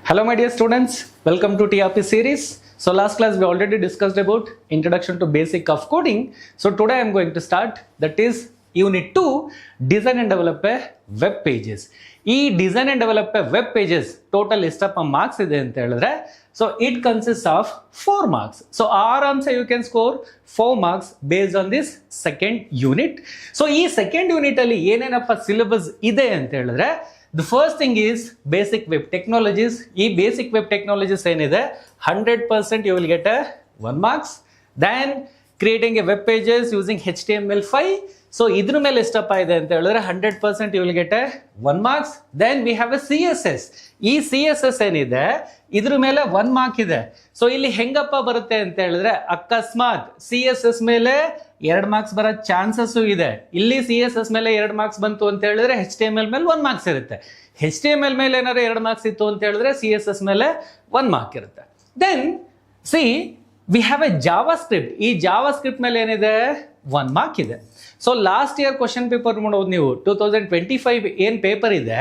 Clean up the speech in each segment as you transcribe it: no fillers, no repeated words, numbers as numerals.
Hello my dear students, welcome to TRP series. So last class we already discussed about introduction to basic of coding. So today I am going to start, that is unit 2, design and develop a web pages. ಈ design and develop a web pages total ಎಷ್ಟಪ್ಪ marks ಇದೆ ಅಂತ ಹೇಳಿದ್ರೆ, so it consists of 4 marks. So ಆರಾಮ್ಸೆ you can score 4 marks based on this second unit. So ಈ second unit ಅಲ್ಲಿ ಏನೇನಪ್ಪ syllabus ಇದೆ ಅಂತ ಹೇಳಿದ್ರೆ, the first thing is basic web technologies. ಈ basic web technologies ಏನಿದೆ 100% you will get a 1 marks. Then creating a web pages using HTML5. So ಇದ್ರ ಮೇಲೆ ಎಷ್ಟಪ್ಪ ಇದೆ ಅಂತ ಹೇಳಿದ್ರೆ 100% you will get a 1 marks. Then we have a CSS. ಈ CSS ಏನಿದೆ ಇದ್ರ ಮೇಲೆ 1 mark ಇದೆ. ಸೊ ಇಲ್ಲಿ ಹೆಂಗಪ್ಪ ಬರುತ್ತೆ ಅಂತ ಹೇಳಿದ್ರೆ, ಅಕಸ್ಮಾತ್ CSS ಮೇಲೆ 2 marks ಬರೋ ಚಾನ್ಸಸ್ ಇದೆ. ಇಲ್ಲಿ CSS ಮೇಲೆ 2 marks ಬಂತು ಅಂತ ಹೇಳಿದ್ರೆ HTML ಮೇಲೆ 1 marks ಇರುತ್ತೆ. HTML ಮೇಲೆ ಏನಾದ್ರು 2 marks ಇತ್ತು ಅಂತ ಹೇಳಿದ್ರೆ CSS ಮೇಲೆ 1 mark ಇರುತ್ತೆ. Then see we have a JavaScript. ಈ JavaScript ಮೇಲೆ ಏನಿದೆ 1 mark ಇದೆ. So last year question paper ನೋಡೋದು ನೀವು 2025 ಏನು ಪೇಪರ್ ಇದೆ,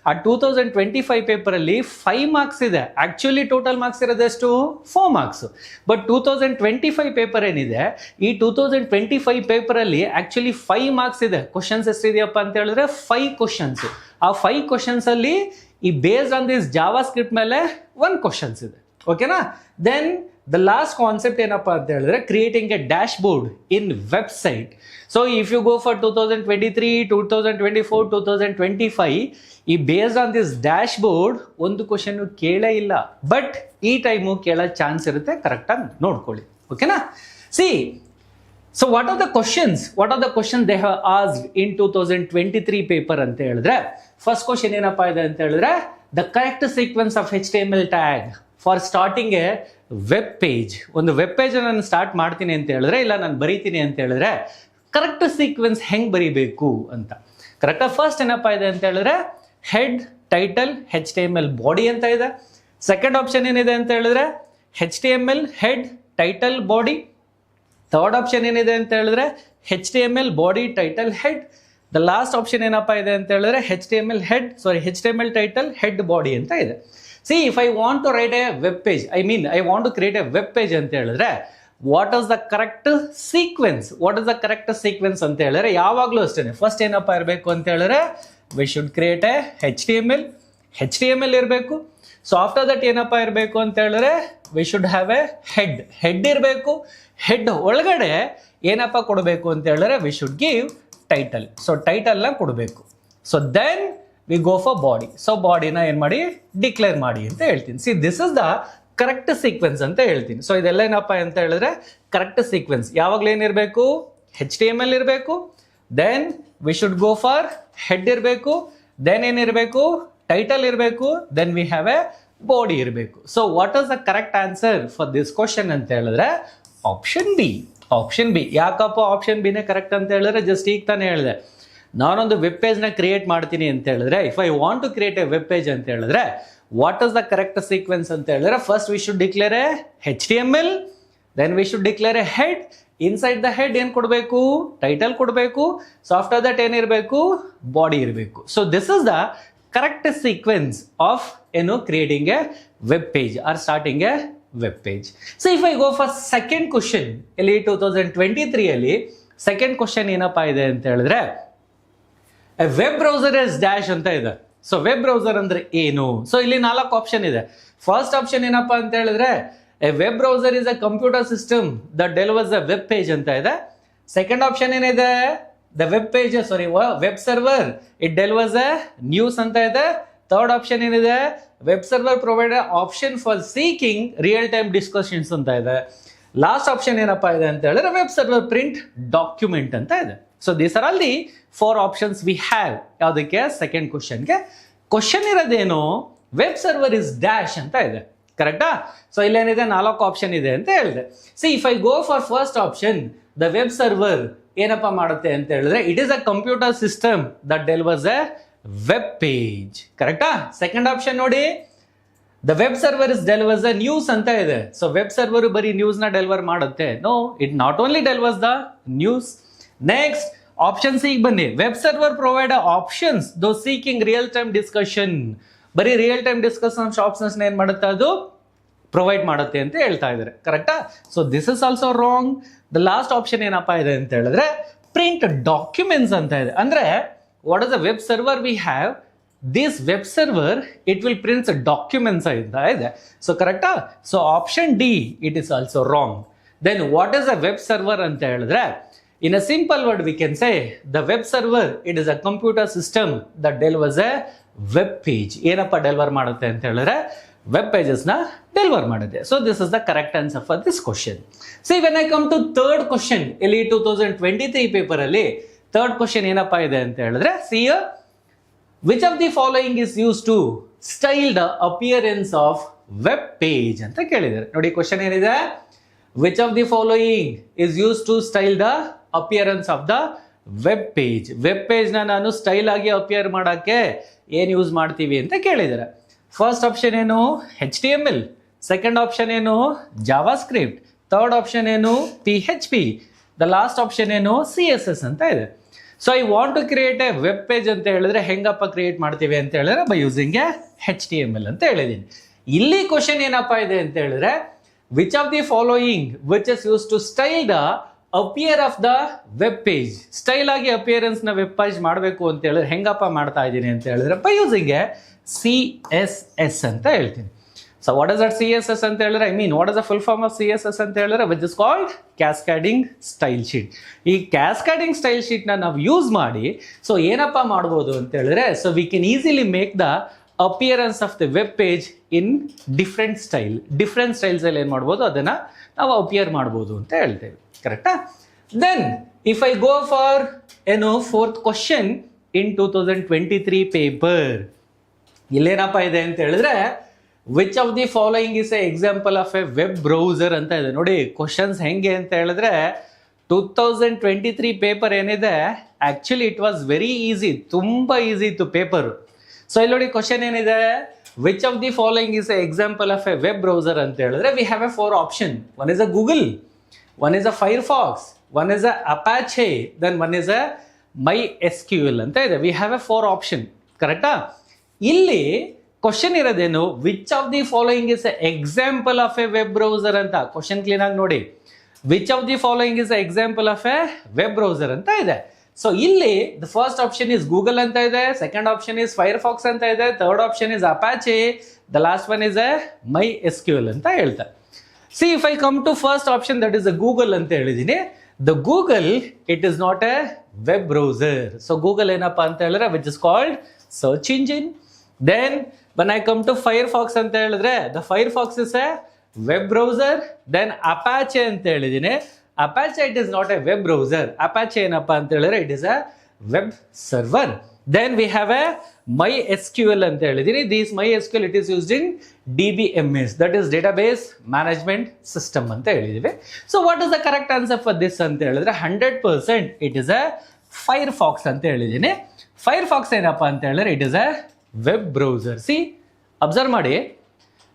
ಆ 2025 ಪೇಪರಲ್ಲಿ 5 ಮಾರ್ಕ್ಸ್ ಇದೆ. ಆಕ್ಚುಲಿ ಟೋಟಲ್ ಮಾರ್ಕ್ಸ್ ಇರೋದೆಷ್ಟು 4 ಮಾರ್ಕ್ಸ್. ಬಟ್ 2025 ಪೇಪರ್ ಏನಿದೆ, ಈ 2025 ಪೇಪರಲ್ಲಿ ಆಕ್ಚುಲಿ 5 ಮಾರ್ಕ್ಸ್ ಇದೆ. ಕ್ವಶನ್ಸ್ ಎಷ್ಟಿದೆಯಪ್ಪ ಅಂತ ಹೇಳಿದ್ರೆ 5 ಕ್ವಶನ್ಸ್. ಆ 5 ಕ್ವಶನ್ಸ್ ಅಲ್ಲಿ ಈ based on this JavaScript ಮೇಲೆ 1 ಕ್ವಶನ್ಸ್ ಇದೆ. ಓಕೆನಾ? ದೆನ್ the last concept ಏನಪ್ಪ ಅಂತ ಹೇಳಿದ್ರೆ, creating a dashboard in website. So if you go for 2023, 2024, 2025, ಈ based on this dashboard ಒಂದು ಕ್ವಶನ್ ಕೇಳೇ ಇಲ್ಲ, ಬಟ್ ಈ ಟೈಮು ಕೇಳೋ ಚಾನ್ಸ್ ಇರುತ್ತೆ. ಕರೆಕ್ಟಾಗಿ ನೋಡ್ಕೊಳ್ಳಿ. ಓಕೆನಾ? C so what are the questions they have asked in 2023 paper ಅಂತ ಹೇಳಿದ್ರೆ, ಫಸ್ಟ್ ಕ್ವಶನ್ ಏನಪ್ಪ ಇದೆ ಅಂತ ಹೇಳಿದ್ರೆ, the correct sequence of HTML tag for starting a web page. ಒಂದು ವೆಬ್ ಪೇಜ್ ನಾನು ಸ್ಟಾರ್ಟ್ ಮಾಡ್ತೀನಿ ಅಂತ ಹೇಳಿದ್ರೆ, ಇಲ್ಲ ನಾನು ಬರೀತೀನಿ ಅಂತ ಹೇಳಿದ್ರೆ, ಕರೆಕ್ಟ್ ಸೀಕ್ವೆನ್ಸ್ ಹೆಂಗೆ ಬರೀಬೇಕು ಅಂತ. ಕರೆಕ್ಟಾಗಿ ಫಸ್ಟ್ ಏನಪ್ಪ ಇದೆ ಅಂತ ಹೇಳಿದ್ರೆ, ಹೆಡ್, ಟೈಟಲ್, HTML ಬಾಡಿ ಅಂತ ಇದೆ. ಸೆಕೆಂಡ್ ಆಪ್ಷನ್ ಏನಿದೆ ಅಂತ ಹೇಳಿದ್ರೆ HTML head, title, body. Third option ಏನಿದೆ ಅಂತ ಹೇಳಿದ್ರೆ HTML body, title, head. The last option ಏನಪ್ಪ ಇದೆ ಅಂತ ಹೇಳಿದ್ರೆ HTML ಟೈಟಲ್, ಹೆಡ್, ಬಾಡಿ ಅಂತ ಇದೆ. See, if I want to write a web page, I want to create a web page ಅಂತ ಹೇಳಿದ್ರೆ, what is the correct sequence ಅಂತ ಹೇಳಿದ್ರೆ, ಯಾವಾಗಲೂ ಅಷ್ಟೇ ಫಸ್ಟ್ ಏನಪ್ಪ ಇರಬೇಕು ಅಂತ ಹೇಳಿದ್ರೆ, we should create a HTML ಇರಬೇಕು. ಸೊ ಆಫ್ಟರ್ ದಟ್ ಏನಪ್ಪ ಇರಬೇಕು ಅಂತ ಹೇಳಿದ್ರೆ, we should have a head ಇರಬೇಕು. ಹೆಡ್ ಒಳಗಡೆ ಏನಪ್ಪ ಕೊಡಬೇಕು ಅಂತ ಹೇಳಿದ್ರೆ, we should give title. So ಟೈಟಲ್ನ ಕೊಡಬೇಕು. So then we go for body. So ಬಾಡಿನ ಏನು ಮಾಡಿ, ಡಿಕ್ಲೇರ್ ಮಾಡಿ ಅಂತ ಹೇಳ್ತೀನಿ. See this is the correct sequence ಅಂತ ಹೇಳ್ತೀನಿ. ಸೊ ಇದೆಲ್ಲ ಏನಪ್ಪ ಅಂತ ಹೇಳಿದ್ರೆ ಕರೆಕ್ಟ್ ಸೀಕ್ವೆನ್ಸ್. ಯಾವಾಗಲೂ ಏನಿರಬೇಕು, HTML ಇರಬೇಕು, then we should go for head ಇರಬೇಕು, ದೆನ್ ಏನಿರಬೇಕು, ಟೈಟಲ್ ಇರಬೇಕು, then we have a body ಇರಬೇಕು. So what is the correct answer for this question ಅಂತ ಹೇಳಿದ್ರೆ ಆಪ್ಷನ್ ಬಿ. ಯಾಕಪ್ಪ ಆಪ್ಷನ್ ಬಿನೇ ಕರೆಕ್ಟ್ ಅಂತ ಹೇಳಿದ್ರೆ, ಜಸ್ಟ್ ಈಗ ತಾನೇ ಹೇಳಿದೆ, ನಾನೊಂದು ವೆಬ್ ಪೇಜ್ನ ಕ್ರಿಯೇಟ್ ಮಾಡ್ತೀನಿ ಅಂತ ಹೇಳಿದ್ರೆ, if I want to create a web page ಅಂತ ಹೇಳಿದ್ರೆ, what is the correct sequence ಅಂತ ಹೇಳಿದ್ರೆ, first we should declare a HTML, then we should declare a head. Inside the head ಏನು ಕೊಡಬೇಕು, ಟೈಟಲ್ ಕೊಡಬೇಕು. ಸೊ ಆಫ್ಟರ್ ದಟ್ ಏನಿರಬೇಕು, body ಇರಬೇಕು. So this is the correct sequence of creating a web page or starting a web page. So if I go for second question, ಇಲ್ಲಿ 2023 ಅಲ್ಲಿ second question ಏನಪ್ಪಾ ಇದೆ ಅಂತ ಹೇಳಿದ್ರೆ, A web browser is dash ಅಂತ ಇದೆ. So web browser ಅಂದ್ರೆ ಏನು? ಸೊ ಇಲ್ಲಿ 4 ಆಪ್ಷನ್ ಇದೆ. ಫಸ್ಟ್ ಆಪ್ಷನ್ ಏನಪ್ಪಾ ಅಂತ ಹೇಳಿದ್ರೆ, A web browser is a computer system that delivers a web page ಅಂತ ಇದೆ. ಸೆಕೆಂಡ್ ಆಪ್ಷನ್ ಏನಿದೆ, the web server it delivers a news ಅಂತ ಇದೆ. ಥರ್ಡ್ ಆಪ್ಷನ್ ಏನಿದೆ, web server provide option for seeking real time discussions ಅಂತ ಇದೆ. Last option ಏನಪ್ಪಾ ಇದೆ ಅಂತ ಹೇಳಿದ್ರೆ, ವೆಬ್ ಸರ್ವರ್ ಪ್ರಿಂಟ್ ಡಾಕ್ಯುಮೆಂಟ್ ಅಂತ ಇದೆ. So these are all the 4 options we have. ಯಾವುದಕ್ಕೆ? ಸೆಕೆಂಡ್ ಕ್ವಶನ್ಗೆ. ಕ್ವಶನ್ ಇರೋದೇನು, ವೆಬ್ ಸರ್ವರ್ ಇಸ್ ಡ್ಯಾಶ್ ಅಂತ ಇದೆ. ಕರೆಕ್ಟಾ? ಸೊ ಇಲ್ಲೇನಿದೆ 4 ಆಪ್ಷನ್ ಇದೆ ಅಂತ ಹೇಳಿದೆ. See if I go for first option, the web server ಏನಪ್ಪಾ ಮಾಡುತ್ತೆ ಅಂತ ಹೇಳಿದ್ರೆ, it is a computer system that delivers a web page. ಕರೆಕ್ಟಾ? ಸೆಕೆಂಡ್ ಆಪ್ಷನ್ ನೋಡಿ, the web server is delivers a news ಅಂತ ಇದೆ. ಸೊ ವೆಬ್ ಸರ್ವರ್ ಬರೀ news ನ ಡೆಲಿವರ್ ಮಾಡುತ್ತೆ? No, it not only delivers the news. Next option see ಬನ್ನಿ, web server provide options though seeking real time discussion ಬರೀ real time discussions options ಏನು ಮಾಡುತ್ತೆ, ಅದು ಪ್ರೊವೈಡ್ ಮಾಡುತ್ತೆ ಅಂತ ಹೇಳ್ತಾ ಇದ್ದಾರೆ. ಕರೆಕ್ಟಾ? So this is also wrong. The last option ಏನಪ್ಪಾ ಇದೆ ಅಂತ ಹೇಳಿದ್ರೆ ಪ್ರಿಂಟ್ ಡಾಕ್ಯುಮೆಂಟ್ಸ್ ಅಂತ ಇದೆ. ಅಂದ್ರೆ what is the web server we have, this web server it will print documents ಅಂತ ಇದೆ. ಸೊ ಕರೆಕ್ಟಾ? So option D it is also wrong. Then what is a web server ಅಂತ ಹೇಳಿದ್ರೆ in a simple word we can say the web server it is a computer system that delivers a web page. ಏನಪ್ಪ deliver ಮಾಡುತ್ತೆ ಅಂತ ಹೇಳಿದ್ರೆ web ಪೇಜಸ್ನ deliver ಮಾಡಿದೆ. So this is the correct answer for this question. See when I come to third question, ಇಲ್ಲಿ 2023 paper ಅಲ್ಲಿ third question ಏನಪ್ಪಾ ಇದೆ ಅಂತ ಹೇಳಿದ್ರೆ see which of the following is use to style the appearance of web page ಅಂತ ಕೇಳಿದ್ದಾರೆ. ನೋಡಿ question ಏನಿದೆ, which of the following is use to style the appearance of the web page. Web ಪೇಜ್ನ ನಾನು ಸ್ಟೈಲ್ ಆಗಿ appear ಮಾಡೋಕ್ಕೆ ಏನು use ಮಾಡ್ತೀವಿ ಅಂತ ಕೇಳಿದ್ದಾರೆ. ಫಸ್ಟ್ ಆಪ್ಷನ್ ಏನು HTML, ಸೆಕೆಂಡ್ ಆಪ್ಷನ್ ಏನು ಜಾವಾ ಸ್ಕ್ರಿಪ್ಟ್, ಥರ್ಡ್ ಆಪ್ಷನ್ ಏನು PHP, ದ ಲಾಸ್ಟ್ ಆಪ್ಷನ್ ಏನು CSS ಅಂತ ಇದೆ. So I want to create a web page ಅಂತ ಹೇಳಿದ್ರೆ ಹೆಂಗಪ್ಪ ಕ್ರಿಯೇಟ್ ಮಾಡ್ತೀವಿ ಅಂತ ಹೇಳಿದ್ರೆ ಬೈ ಯೂಸಿಂಗ್ ಎ HTML ಅಂತ ಹೇಳಿದ್ದೀನಿ. ಇಲ್ಲಿ ಕ್ವಶನ್ ಏನಪ್ಪಾ ಇದೆ ಅಂತ ಹೇಳಿದ್ರೆ which of the following which is use to style the appear of the web page. Style ಆಗಿ ಅಪಿಯರೆನ್ಸ್ ನ ವೆಬ್ ಪೇಜ್ ಮಾಡಬೇಕು ಅಂತ ಹೇಳಿದ್ರೆ ಹೆಂಗಪ್ಪ ಮಾಡ್ತಾ ಇದ್ದೀನಿ ಅಂತ ಹೇಳಿದ್ರೆ ಬೈ ಯೂಸಿಂಗ್ ಎ CSS ಅಂತ ಹೇಳ್ತೀನಿ. So what is that CSS ಅಂತ ಹೇಳಿದ್ರೆ what is the full form of CSS ಅಂತ ಹೇಳಿದ್ರೆ which is called cascading style sheet. ಈ ಕ್ಯಾಸ್ಕೇಡಿಂಗ್ ಸ್ಟೈಲ್ ಶೀಟ್ ನ ನಾವು ಯೂಸ್ ಮಾಡಿ ಸೊ ಏನಪ್ಪಾ ಮಾಡ್ಬೋದು ಅಂತ ಹೇಳಿದ್ರೆ so we can easily make the appearance of the web page in different styles ಅಲ್ಲಿ ಏನ್ ಮಾಡ್ಬೋದು ಅದನ್ನ ನಾವು ಅಪಿಯರ್ ಮಾಡ್ಬೋದು ಅಂತ ಹೇಳ್ತೇವೆ. ಕರೆಕ್ಟಾ? Then if I go for fourth question in 2023 paper, ಇಲ್ಲೇನಪ್ಪ ಇದೆ ಅಂತ ಹೇಳಿದ್ರೆ which of the following is a example of a web browser ಅಂತ ಇದೆ. ನೋಡಿ ಕ್ವಶನ್ಸ್ ಹೆಂಗೆ ಅಂತ ಹೇಳಿದ್ರೆ 2023 ಪೇಪರ್ ಏನಿದೆ actually it was very easy, ತುಂಬಾ ಈಸಿ ಇತ್ತು ಪೇಪರ್. ಸೊ ಇಲ್ಲಿ ನೋಡಿ ಕ್ವಶನ್ ಏನಿದೆ, which of the following is a example of a web browser ಅಂತ ಹೇಳಿದ್ರೆ we have a 4 option. One is a Google, one is a Firefox, one is a Apache, then one is a MySQL ಅಂತ ಇದೆ. We have a 4 option. ಕರೆಕ್ಟಾ? ಇಲ್ಲಿ question ಇರೋದೇನು which of the following is example of a web browser ಅಂತ. Question clean ಆಗಿ ನೋಡಿ, which of the following is example of a web browser ಅಂತ ಇದೆ. ಸೊ ಇಲ್ಲಿ the first option is Google ಅಂತ ಇದೆ, ಸೆಕೆಂಡ್ ಆಪ್ಷನ್ ಇಸ್ ಫೈರ್ಫಾಕ್ಸ್ ಅಂತ ಇದೆ, third option is Apache, the last one is a MySQL ಅಂತ ಹೇಳ್ತಾರೆ. See if I come to first option that is a Google ಅಂತ ಹೇಳಿದೀನಿ. The Google it is not a web browser. So Google ಏನಪ್ಪಾ ಅಂತ ಹೇಳಿದ್ರೆ which is called search engine. Then when I come to Firefox ಅಂತ ಹೇಳಿದ್ರೆ the Firefox is a web browser. then Apache ಅಂತ ಹೇಳಿದೀನಿ. Apache it is not a web browser. Apache ಏನಪ್ಪ ಅಂತ ಹೇಳಿದ್ರೆ it is a web server. then we have a MySQL ಅಂತ ಹೇಳಿದೀನಿ. this MySQL it is used in DBMS, that is database management system ಅಂತ ಹೇಳಿದೀವಿ. so what is the correct answer for this ಅಂತ ಹೇಳಿದ್ರೆ 100% it is a Firefox ಅಂತ ಹೇಳಿದೀನಿ. Firefox ಏನಪ್ಪ ಅಂತ ಹೇಳಿದ್ರೆ it is a web browser. See observe ಮಾಡಿ,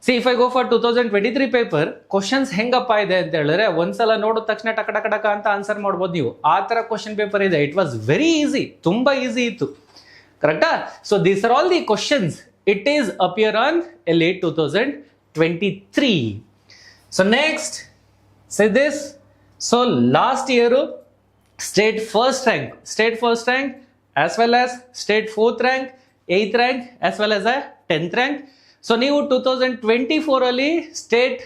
see if I go for 2023 paper questions ಹೆಂಗಪ್ಪ ಇದೆ ಅಂತ ಹೇಳಿದ್ರೆ ಒಂದ್ಸಲ ನೋಡಿದ ತಕ್ಷಣ ಟಕ ಟಕ ಟಕ ಅಂತ ಆನ್ಸರ್ ಮಾಡ್ಬೋದು ನೀವು. ಆ ತರ ಕ್ವಶನ್ ಪೇಪರ್ ಇದೆ. ಇಟ್ ವಾಸ್ ವೆರಿ ಈಸಿ, ತುಂಬಾ ಈಸಿ ಇತ್ತು. ಕರೆಕ್ಟಾ? So these are all the questions it is appear on late 2023. So next say this. So last year state first rank as well as state 4th rank, 8th rank as well as a 10th rank. So ನೀವು 2024 ಅಲ್ಲಿ state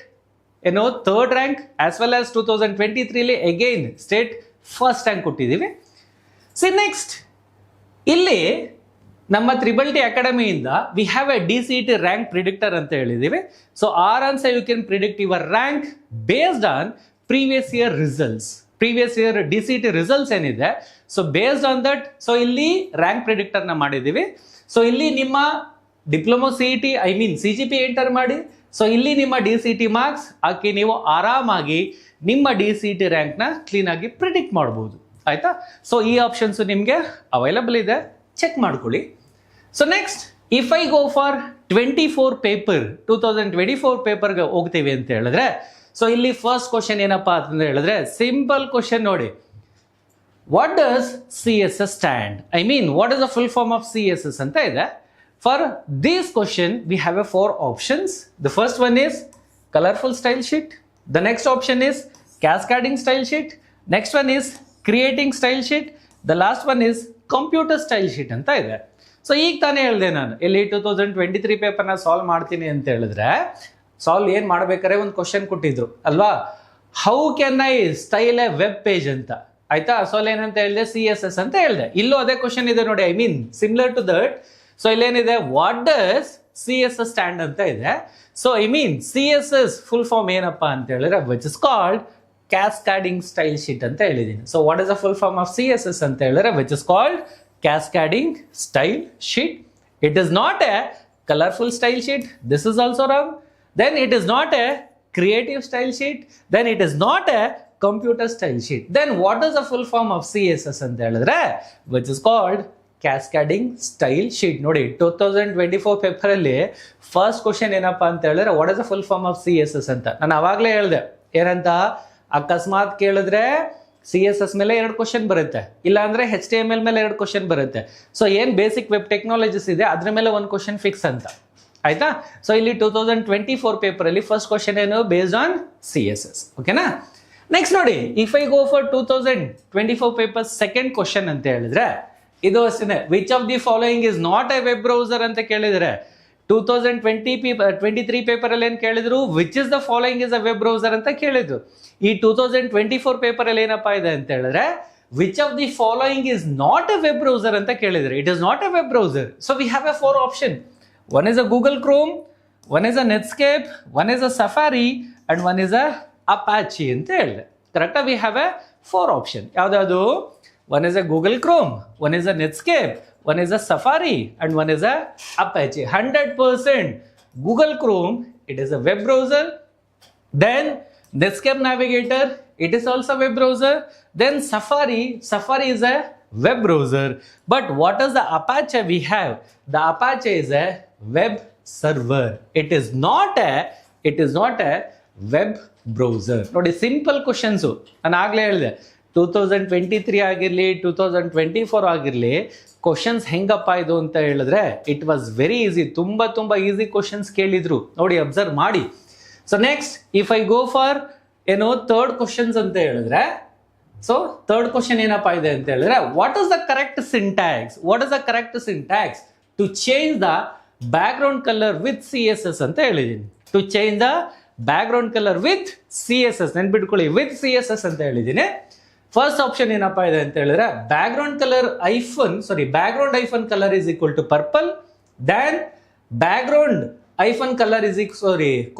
third rank as well as 2023 again state first rank ಕೊಟ್ಟಿದ್ದೀವಿ. See next ಇಲ್ಲಿ ನಮ್ಮ triple T ಅಕಾಡೆಮಿಯಿಂದ we have a DCET rank predictor ಅಂತ ಹೇಳಿದ್ದೀವಿ. So or answer you can predict your rank based on previous year results. Previous year DCET results ಏನಿದೆ, so based on that so ಇಲ್ಲಿ rank predictor ನ ಮಾಡಿದ್ದೀವಿ. So ಇಲ್ಲಿ ನಿಮ್ಮ diploma CET CGP enter ಮಾಡಿ. So ಇಲ್ಲಿ ನಿಮ್ಮ DCET ಮಾರ್ಕ್ಸ್ ಹಾಕಿ ನೀವು ಆರಾಮಾಗಿ ನಿಮ್ಮ DCET ರ್ಯಾಂಕ್ ನ ಕ್ಲೀನ್ ಆಗಿ ಪ್ರಿಡಿಕ್ಟ್ ಮಾಡಬಹುದು. ಆಯ್ತಾ? ಸೊ ಈ ಆಪ್ಷನ್ಸ್ ನಿಮಗೆ ಅವೈಲಬಲ್ ಇದೆ, ಚೆಕ್ ಮಾಡ್ಕೊಳ್ಳಿ. So next if I go for 2024 ಪೇಪರ್ಗೆ ಹೋಗ್ತೀವಿ ಅಂತ ಹೇಳಿದ್ರೆ ಸೊ ಇಲ್ಲಿ ಫಸ್ಟ್ ಕ್ವಶನ್ ಏನಪ್ಪಾ ಅಂತ ಹೇಳಿದ್ರೆ ಸಿಂಪಲ್ ಕ್ವಶನ್ ನೋಡಿ. What does CSS stand? What is the full form of CSS ಅಂತ ಇದೆ. For this question, we have a 4 options. The first one is colorful style sheet. The next option is cascading style sheet. Next one is creating style sheet. The last one is computer style sheet ಅಂತ ಇದೆ. So ಈಗ ತಾನೇ ಹೇಳಿದೆ ನಾನು ಇಲ್ಲಿ 2023 ಪೇಪರ್ನ solve ಮಾಡ್ತೀನಿ ಅಂತ ಹೇಳಿದ್ರೆ ಸಾಲ್ವ್ ಏನು ಮಾಡ್ಬೇಕಾದ್ರೆ ಒಂದು ಕ್ವಶನ್ ಕೊಟ್ಟಿದ್ರು ಅಲ್ವಾ, how can I style A web page ಅಂತ. ಆಯ್ತಾ? ಸೊ ಅಲ್ಲಿ ಏನಂತ ಹೇಳಿದೆ, CSS ಅಂತ ಹೇಳಿದೆ. ಇಲ್ಲೂ ಅದೇ ಕ್ವಶನ್ ಇದೆ ನೋಡಿ, I mean similar to that. So ಇಲ್ಲೇನಿದೆ, ವಾಟ್ ಡಸ್ CSS ಸ್ಟ್ಯಾಂಡ್ ಅಂತ ಇದೆ. So I mean CSS full form ಏನಪ್ಪಾ ಅಂತ ಹೇಳಿದ್ರೆ which is called cascading style sheet ಅಂತ ಹೇಳಿದ್ದೀನಿ. So what is the full form of CSS ಅಂತ ಹೇಳಿದ್ರೆ which is called cascading style sheet. It is not a colorful style sheet. This is also wrong. Then it is not a creative style sheet. Then it is not a computer style sheet. Then what is the full form of CSS ಅಂತ ಹೇಳಿದ್ರೆ which is called cascading style sheet. ನೋಡಿ 2024 paper ಅಲ್ಲಿ first question ಏನಪ್ಪಾ ಅಂತ ಹೇಳಿದ್ರೆ what is the full form of CSS ಅಂತ ನಾನು ಅವಾಗಲೇ ಹೇಳಿದೆ. ಏನಂತ, ಅಕಸ್ಮಾತ್ ಕೇಳಿದ್ರೆ CSS ಮೇಲೆ 2 ಕ್ವಶನ್ ಬರುತ್ತೆ, ಇಲ್ಲ ಅಂದ್ರೆ HTML ಮೇಲೆ 2 ಕ್ವಶನ್ ಬರುತ್ತೆ. ಸೊ ಏನ್ ಬೇಸಿಕ್ ವೆಬ್ ಟೆಕ್ನಾಲಜೀಸ್ ಇದೆ ಅದ್ರ ಮೇಲೆ 1 ಕ್ವಶನ್ ಫಿಕ್ಸ್ ಅಂತ. ಆಯ್ತಾ? ಸೊ ಇಲ್ಲಿ 2024 ಪೇಪರ್ ಅಲ್ಲಿ ಫಸ್ಟ್ ಕ್ವಶನ್ ಏನು, ಬೇಸ್ಡ್ ಆನ್ CSS. ಓಕೆನಾ? ನೆಕ್ಸ್ಟ್ ನೋಡಿ, if I go for 2024 paper second question ಅಂತ ಹೇಳಿದ್ರೆ ಇದು ಅಷ್ಟೇ, which of the following is not a web browser ಅಂತ ಕೇಳಿದ್ರೆ 2023 ಪೇಪರ್ ಅಲ್ಲಿ ಏನ್ ಕೇಳಿದ್ರು, which is the following is a web browser ಅಂತ ಕೇಳಿದ್ರು. ಈ 2024 ಪೇಪರ್ ಅಲ್ಲಿ ಏನಪ್ಪಾ ಇದೆ ಅಂತ ಹೇಳಿದ್ರೆ which of the following is not a web browser ಅಂತ ಕೇಳಿದ್ರೆ it is not a web browser. So we have a 4 option. One is a Google Chrome, one is a Netscape, one is a Safari and one is a Apache ಅಂತ ಹೇಳಿದೆ. ಕರೆಕ್ಟಾ? We have a 4 option. ಯಾವ್ದಾದ್ರು? One is a Google Chrome, one is a Netscape, one is a Safari and one is a Apache. 100% Google Chrome, it is a web browser. Then Netscape Navigator, it is also a web browser. Then Safari is a web browser. But what is the Apache we have? The Apache is a web server. It is not a web browser. ನೋಡಿ, simple questions. ನಾನು ಆಗ್ಲೇ ಹೇಳಿದೆ 2023 ಆಗಿರಲಿ 2024 ಆಗಿರಲಿ questions ಹೆಂಗಪ್ಪ ಇದು ಅಂತ ಹೇಳಿದ್ರೆ ಇಟ್ ವಾಸ್ ವೆರಿ ಈಸಿ. ತುಂಬಾ ಈಸಿ ಕ್ವಶನ್ಸ್ ಕೇಳಿದ್ರು ನೋಡಿ, ಅಬ್ಸರ್ವ್ ಮಾಡಿ. So next if I go for third questions ಅಂತ ಹೇಳಿದ್ರೆ, ಸೊ ಥರ್ಡ್ ಕ್ವಶನ್ ಏನಪ್ಪಾ ಇದೆ ಅಂತ ಹೇಳಿದ್ರೆ what is the correct syntax to change the background colour with CSS ಅಂತ ಹೇಳಿದೀನಿ. To change the background colour with CSS, ನೆನ್ಪಿಟ್ಕೊಳ್ಳಿ, with CSS ಅಂತ ಹೇಳಿದೀನಿ. ಫಸ್ಟ್ ಆಪ್ಷನ್ ಏನಪ್ಪಾ ಇದೆ ಅಂತ ಹೇಳಿದ್ರೆ background hyphen colour is equal to purple, then background hyphen colour is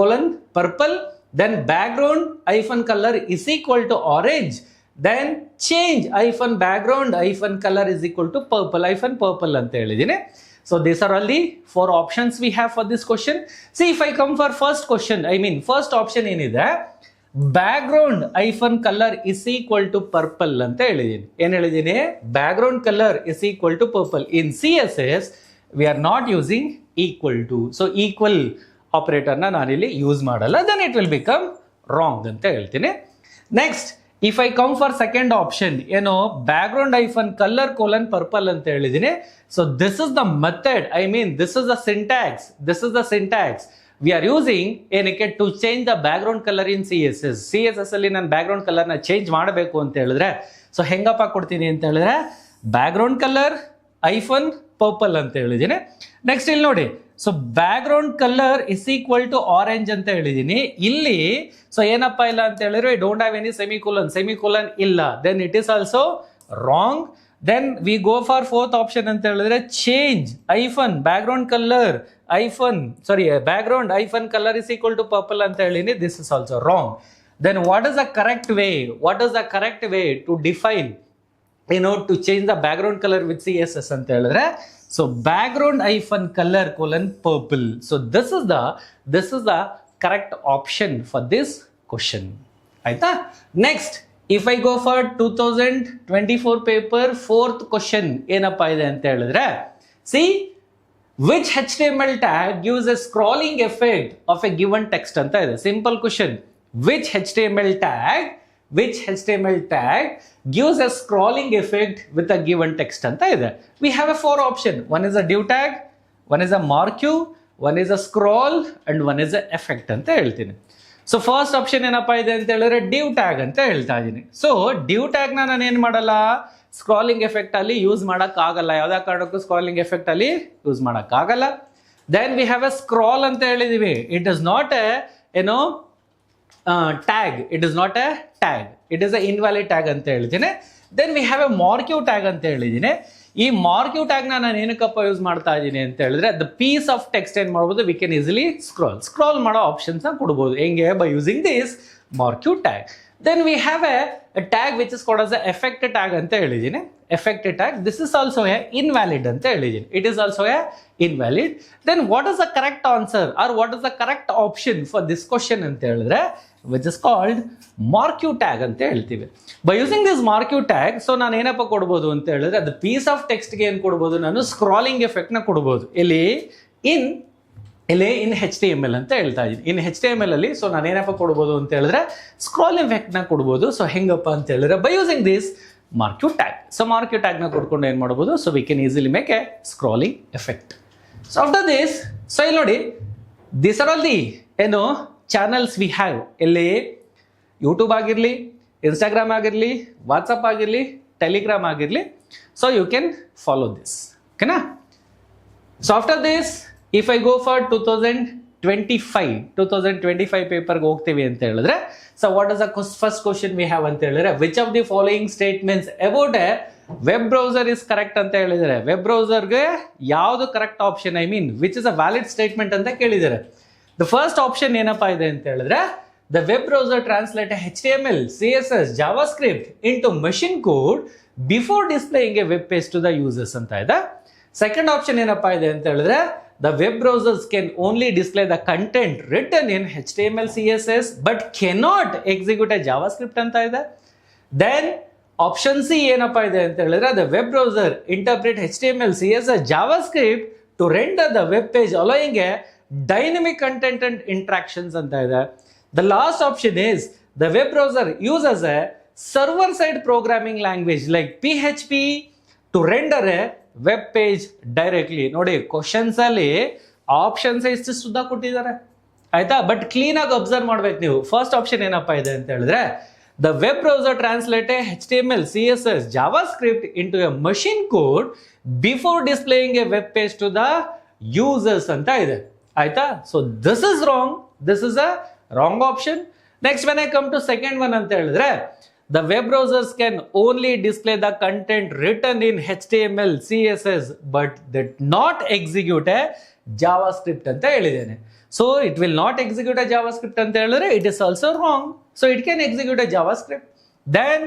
colon purple, then background hyphen colour is equal to orange, then change background hyphen colour is equal to purple ಅಂತ ಹೇಳಿದೀನಿ. So these are all the 4 options we have for this question. See, if I come for first option ಏನಿದೆ, background hyphen colour is equal to purple ಅಂತ ಹೇಳಿದೀನಿ. ಏನ್ ಹೇಳಿದೀನಿ? Background colour is equal to purple. In CSS we are not using equal to. So equal ಆಪರೇಟರ್ನ ನಾನಿಲ್ಲಿ use ಮಾಡಲ್ಲ, then it will become wrong ಅಂತ ಹೇಳ್ತೀನಿ. Next if I come for second option, background hyphen colour colon purple ಅಂತ ಹೇಳಿದೀನಿ. So this is the method, this is the syntax we are using ಏನಕ್ಕೆ to change the background colour in CSS ಅಲ್ಲಿ ನಾನು background ಕಲರ್ನ change ಮಾಡಬೇಕು ಅಂತ ಹೇಳಿದ್ರೆ so ಹೆಂಗಪ್ಪ ಕೊಡ್ತೀನಿ ಅಂತ ಹೇಳಿದ್ರೆ ಬ್ಯಾಕ್ಗ್ರೌಂಡ್ ಕಲರ್ ಐಫನ್ ಪರ್ಪಲ್ ಅಂತ ಹೇಳಿದ್ದೀನಿ. ನೆಕ್ಸ್ಟ್ ಇಲ್ಲಿ ನೋಡಿ, so background colour is equal to orange ಅಂತ ಹೇಳಿದ್ದೀನಿ. ಇಲ್ಲಿ ಸೊ ಏನಪ್ಪ ಇಲ್ಲ ಅಂತ ಹೇಳಿದ್ರೆ ಡೋಂಟ್ ಹ್ಯಾವ್ ಎನಿ ಸೆಮಿಕೋಲನ್ ಇಲ್ಲ, then it is also wrong. Then we go for fourth option ಅಂತ ಹೇಳಿದ್ರೆ change background hyphen colour is equal to purple ಅಂತ ಹೇಳಿನಿ. This is also wrong. Then what is the correct way to define to change the background colour with CSS ಅಂತ ಹೇಳಿದ್ರೆ so background hyphen colour colon purple. So this is the correct option for this question. ಆಯ್ತಾ? Next if I go for 2024 paper fourth question ಏನಪ್ಪಾ ಇದೆ ಅಂತ ಹೇಳಿದ್ರೆ, see which HTML tag gives a scrolling effect of a given text ಅಂತ ಇದೆ. Simple question. Which HTML tag gives a scrolling effect with a given text ಅಂತ ಇದೆ. We have a 4 option. One is a div tag, one is a marquee, one is a scroll and one is a effect ಅಂತ ಹೇಳ್ತೀನಿ. So first option ಏನಪ್ಪಾ ಇದೆ ಅಂತ ಹೇಳಿದ್ರೆ dew tag ಅಂತ ಹೇಳ್ತಾ ಇದ್ದೀನಿ. ಸೊ ಡಿವ್ ಟ್ಯಾಗ್ನ ನಾನು ಏನು ಮಾಡಲ್ಲ, ಸ್ಕ್ರಾಲಿಂಗ್ ಎಫೆಕ್ಟ್ ಅಲ್ಲಿ ಯೂಸ್ ಮಾಡೋಕ್ಕಾಗಲ್ಲ, ಯಾವುದೇ ಕಾರಣಕ್ಕೂ ಸ್ಕ್ರಾಲಿಂಗ್ ಎಫೆಕ್ಟ್ ಅಲ್ಲಿ ಯೂಸ್ ಮಾಡೋಕ್ಕಾಗಲ್ಲ. Then we have a scroll ಅಂತ ಹೇಳಿದೀವಿ. ಇಟ್ ಇಸ್ ನಾಟ್ ಎ ಏನೋ tag, it is not a tag, it is a invalid tag ಅಂತ ಹೇಳ್ತೀನಿ. Then we have a marquee tag ಅಂತ ಹೇಳಿದ್ದೀನಿ. ಈ ಮಾರ್ಕ್ಯೂ ಟ್ಯಾಗ್ನ ನಾನು ಏನಕ್ಕಪ್ಪ ಯೂಸ್ ಮಾಡ್ತಾ ಇದ್ದೀನಿ ಅಂತ ಹೇಳಿದ್ರೆ ದ ಪೀಸ್ ಆಫ್ ಟೆಕ್ಸ್ಟ್ ಏನು ಮಾಡ್ಬೋದು, ವಿ ಕ್ಯಾನ್ ಈಸಿಲಿ ಸ್ಕ್ರಾಲ್ ಮಾಡೋ ಆಪ್ಷನ್ಸ್ನ ಕೊಡ್ಬೋದು. ಹೆಂಗೆ, by using this marquee tag. Then we have a tag which is called as a effect tag ಅಂತ ಹೇಳಿದ್ದೀನಿ. Effect tag, this is also a invalid ಅಂತ ಹೇಳಿದ್ದೀನಿ. It is also a invalid. Then what is the correct answer or what is the correct option for this question ಅಂತ ಹೇಳಿದ್ರೆ which is called marquee tag ಅಂತ ಹೇಳ್ತೀವಿ. By using this marquee tag, so ನಾನು ಏನಪ್ಪ ಕೊಡ್ಬೋದು ಅಂತ ಹೇಳಿದ್ರೆ ಅದು ಪೀಸ್ ಆಫ್ ಟೆಕ್ಸ್ಟ್ಗೆ ಏನು ಕೊಡ್ಬೋದು, ನಾನು ಸ್ಕ್ರಾಲಿಂಗ್ ಎಫೆಕ್ಟ್ನ ಕೊಡ್ಬೋದು. ಇಲ್ಲಿ ಇನ್ HTML ಅಂತ ಹೇಳ್ತಾ ಇದ್ದೀನಿ. ಇನ್ HTML ಅಲ್ಲಿ ಸೊ ನಾನು ಏನಪ್ಪ ಕೊಡ್ಬೋದು ಅಂತ ಹೇಳಿದ್ರೆ ಸ್ಕ್ರಾಲ್ ಎಫೆಕ್ಟ್ನ ಕೊಡ್ಬೋದು. ಸೊ ಹೆಂಗಪ್ಪ ಅಂತ ಹೇಳಿದ್ರೆ by using this marquee tag. So marquee ಟ್ಯಾಗ್ನ ಕೊಡ್ಕೊಂಡು ಏನು ಮಾಡ್ಬೋದು, so we can easily make a scrolling effect. So after this, so ಇಲ್ಲಿ ನೋಡಿ, ದಿಸ್ ಆರ್ ಆಲ್ ದಿ ಏನು ಚಾನಲ್ಸ್ ವಿ ಹ್ಯಾವ್. ಇಲ್ಲಿ ಯೂಟ್ಯೂಬ್ ಆಗಿರಲಿ, ಇನ್ಸ್ಟಾಗ್ರಾಮ್ ಆಗಿರಲಿ, ವಾಟ್ಸಪ್ ಆಗಿರಲಿ, ಟೆಲಿಗ್ರಾಮ್ ಆಗಿರಲಿ. So you can follow this, ಓಕೆನಾ. So after this if I go for 2025 ಪೇಪರ್ಗೆ ಹೋಗ್ತೀವಿ ಅಂತ ಹೇಳಿದ್ರೆ, so what is the first question we have ಅಂತ ಹೇಳಿದ್ರೆ which of the following statements about A web browser is correct ಅಂತ ಹೇಳಿದರೆ, web ಬ್ರೌಸರ್ಗೆ ಯಾವುದು correct option, I mean which is a valid statement ಅಂತ ಕೇಳಿದ್ದಾರೆ. ದ ಫಸ್ಟ್ ಆಪ್ಷನ್ ಏನಪ್ಪಾ ಇದೆ ಅಂತ ಹೇಳಿದ್ರೆ the web browser translate HTML, CSS, JavaScript into machine code before displaying a web page to the users ಅಂತ ಇದೆ. Second option ಏನಪ್ಪಾ ಇದೆ ಅಂತ ಹೇಳಿದ್ರೆ the web browsers can only display the content written in HTML, CSS but cannot execute a JavaScript ಅಂತ ಇದೆ. Then option C ಏನಪ್ಪಾ ಇದೆ ಅಂತ ಹೇಳಿದ್ರೆ the web browser interpret HTML, CSS, JavaScript to render the web page allowing a dynamic content and interactions ಅಂತ ಇದೆ. The last option is the web browser uses a server-side programming language like PHP to render a web page directly. ನೋಡಿ questions ಅಲ್ಲಿ options ಎಷ್ಟು ಸುದ್ದ ಕೊಟ್ಟಿದ್ದಾರೆ ಆಯ್ತಾ, but clean ಆಗಿ observe ಮಾಡ್ಬೇಕು ನೀವು. ಫಸ್ಟ್ ಆಪ್ಷನ್ ಏನಪ್ಪಾ ಇದೆ ಅಂತ ಹೇಳಿದ್ರೆ the web browser translate HTML, CSS, JavaScript into a machine code before displaying a web page to the users ಅಂತ ಇದೆ ಆಯ್ತಾ. So this is wrong, this is a wrong option. Next when I come to second one ಅಂತ ಹೇಳಿದ್ರೆ the web browsers can only display the content written in HTML, CSS but that not execute a JavaScript ಅಂತ ಹೇಳಿದ್ದೇನೆ. So it will not execute a JavaScript ಅಂತ ಹೇಳಿದ್ರೆ it is also wrong. So it can execute a JavaScript. Then